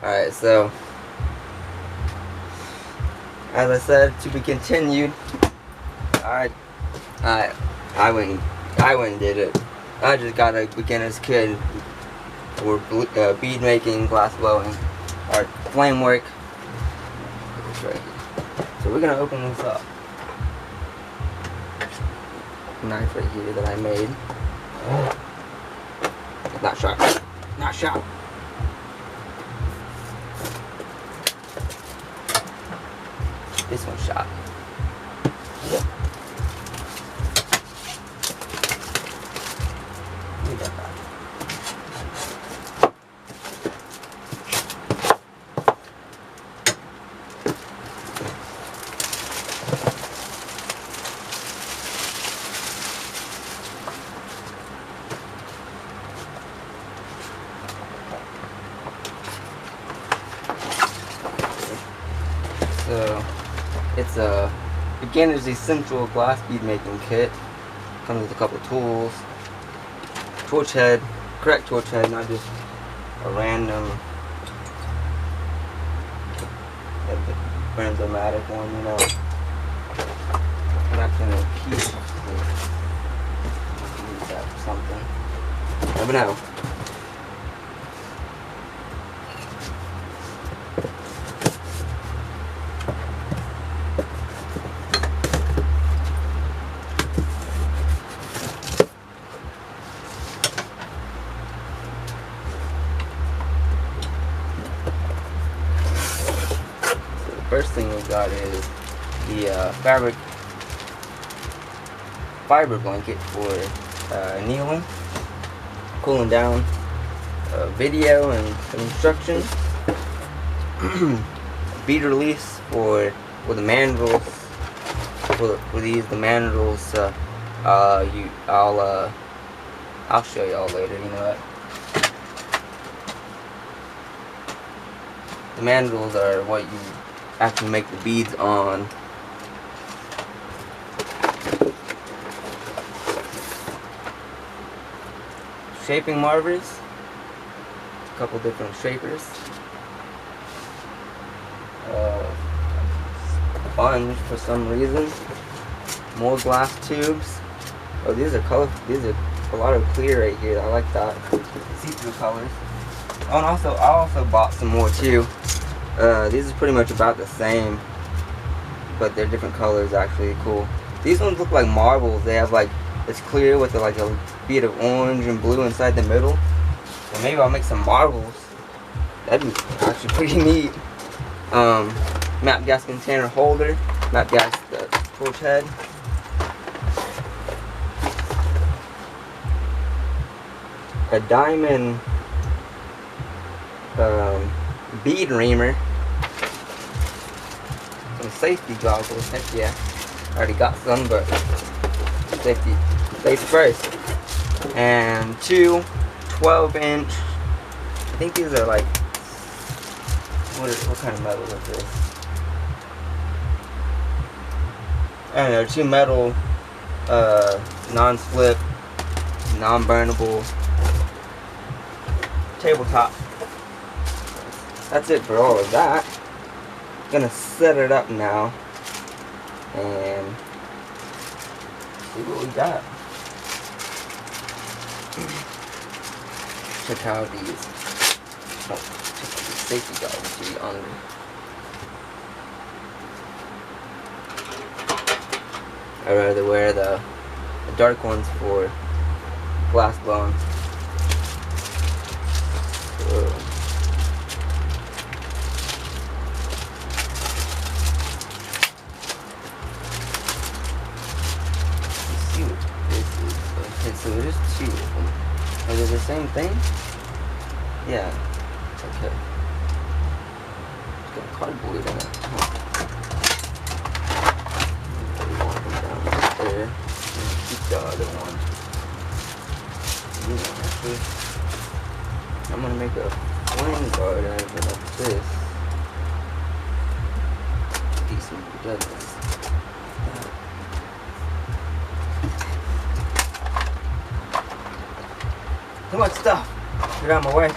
Alright, so as I said, to be continued. I went and did it. I just got a beginner's kit for bead making, glass blowing, or flame work. So we're gonna open this up. Knife right here that I made. Not sharp. Not sharp. This one's sharp. We got that. So it's a beginner's essential glass bead making kit. Comes with a couple of tools, torch head, correct torch head, not just a random random-matic one, you know. I'm not gonna keep use that for something. Never know. First thing we got is the fiber blanket for kneeling, cooling down, video and some instructions. Bead release for the mandrels. For these, the mandrels. I'll show y'all later. You know what? The mandrels are what you actually make the beads on. Shaping marvers, a couple different shapers, sponge for some reason, more glass tubes. Oh, these are colorful. These are a lot of clear right here. I like that. See-through colors. Oh, and I also bought some more too. These are pretty much about the same, but they're different colors. Actually, cool. These ones look like marbles. They have like, it's clear with like a bead of orange and blue inside the middle. So maybe I'll make some marbles. That'd be actually pretty neat. Map gas container holder. Map gas torch head. A diamond bead reamer. Some safety goggles. Heck yeah. I already got some, but safety first. And two 12-inch. I think these are like, what kind of metal is this? I don't know, two metal, non-slip, non-burnable tabletop. That's it for all of that. Gonna set it up now and see what we got. Check how these safety goggles to be under. I'd rather wear the dark ones for glass blowing. So, so there's two of them. Are they the same thing? Yeah. Okay. It's got cardboard in it. Down there. And keep the other one. Actually, I'm gonna make a flame guard out of it like this. Decent together. Too much stuff. Get out of my way.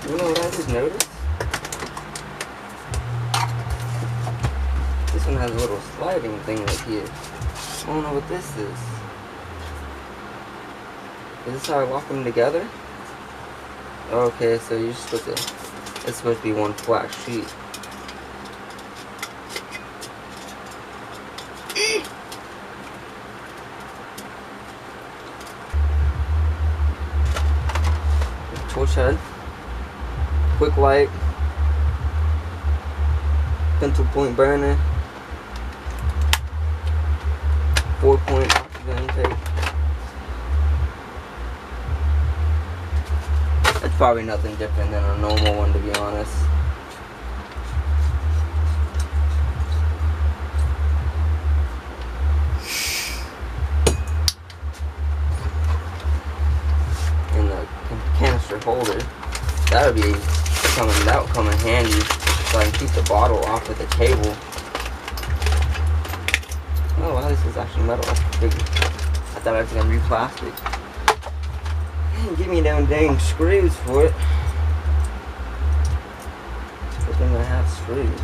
You know what I just noticed? This one has a little sliding thing right here. I don't know what this is. Is this how I lock them together? Okay, so you're supposed to, it's supposed to be one flat sheet. Torch head, quick light, pencil point burner, 4-point oxygen intake. It's probably nothing different than a normal one, to be honest. And the canister holder, that would come in handy, so I can keep the bottle off of the table. Oh wow, this is actually metal. I thought I was gonna be plastic. Give me them dang screws for it. Good thing I have screws.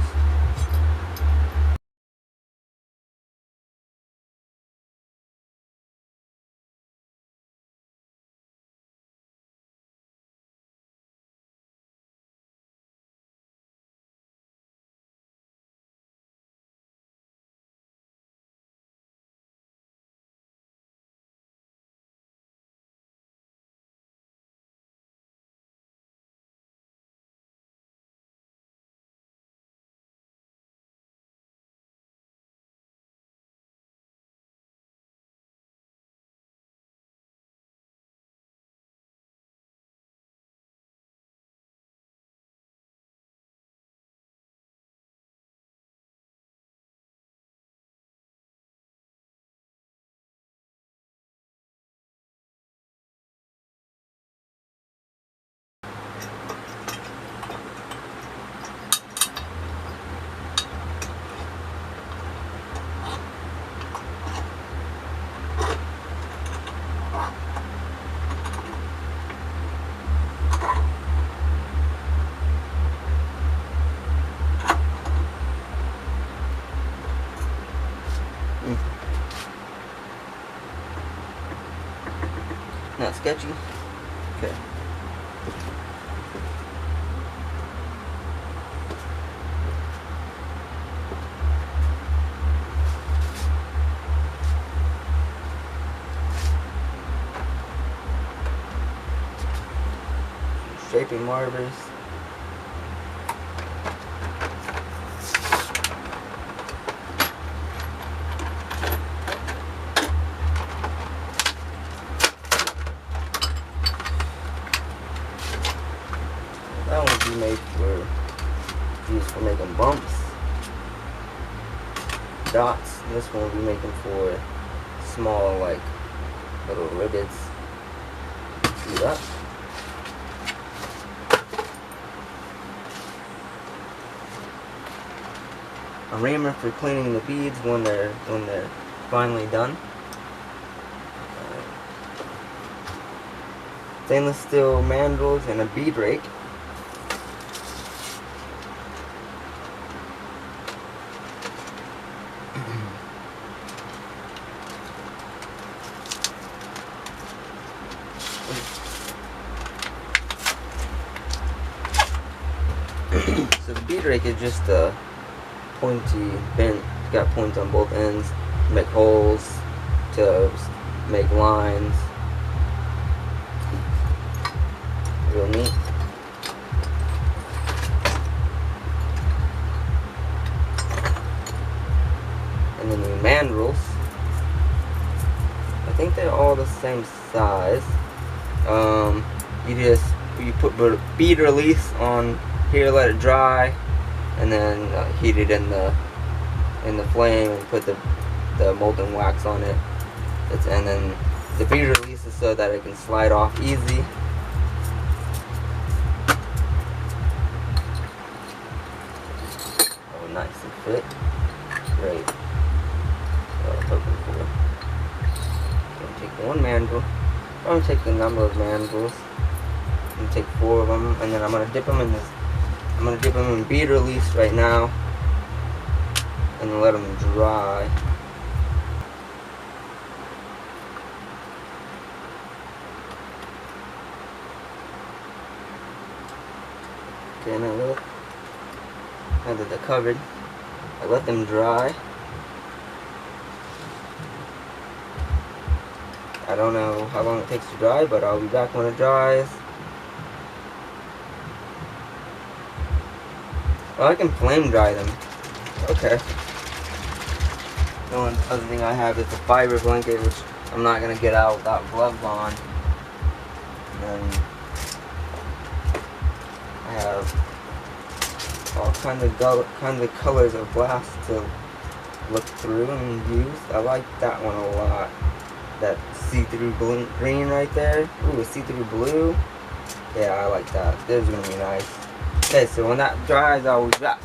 Not sketchy? Okay. Shaping markers. That one would be made used for making bumps, dots. This one will be making for small, like, little rivets. See that? A reamer for cleaning the beads when they're finally done. Stainless steel mandrels and a bead rake. So the bead rake is just a pointy bent. It's got points on both ends to make holes, to make lines. Real neat. And then the mandrels, I think they're all the same size. You put bead release on here, let it dry, and then heat it in the flame and put the molten wax on it. And then the bead release is so that it can slide off easy. fit. Great. What I was hoping for. I'm gonna take one mandrel. I'm gonna take a number of mandrels. I'm gonna take 4 of them, and then I'm gonna dip them in this. I'm gonna dip them in bead release right now, and then let them dry. Okay, now that they're covered, I let them dry. I don't know how long it takes to dry, but I'll be back when it dries. Oh, I can flame dry them. Okay. The only other thing I have is a fiber blanket, which I'm not gonna get out without gloves on. And then I have all kinds of colors of glass to look through and use. I like that one a lot. That see-through green right there. Ooh, a see-through blue. Yeah, I like that. Those are gonna be nice. Okay, so when that dries, I'll be back.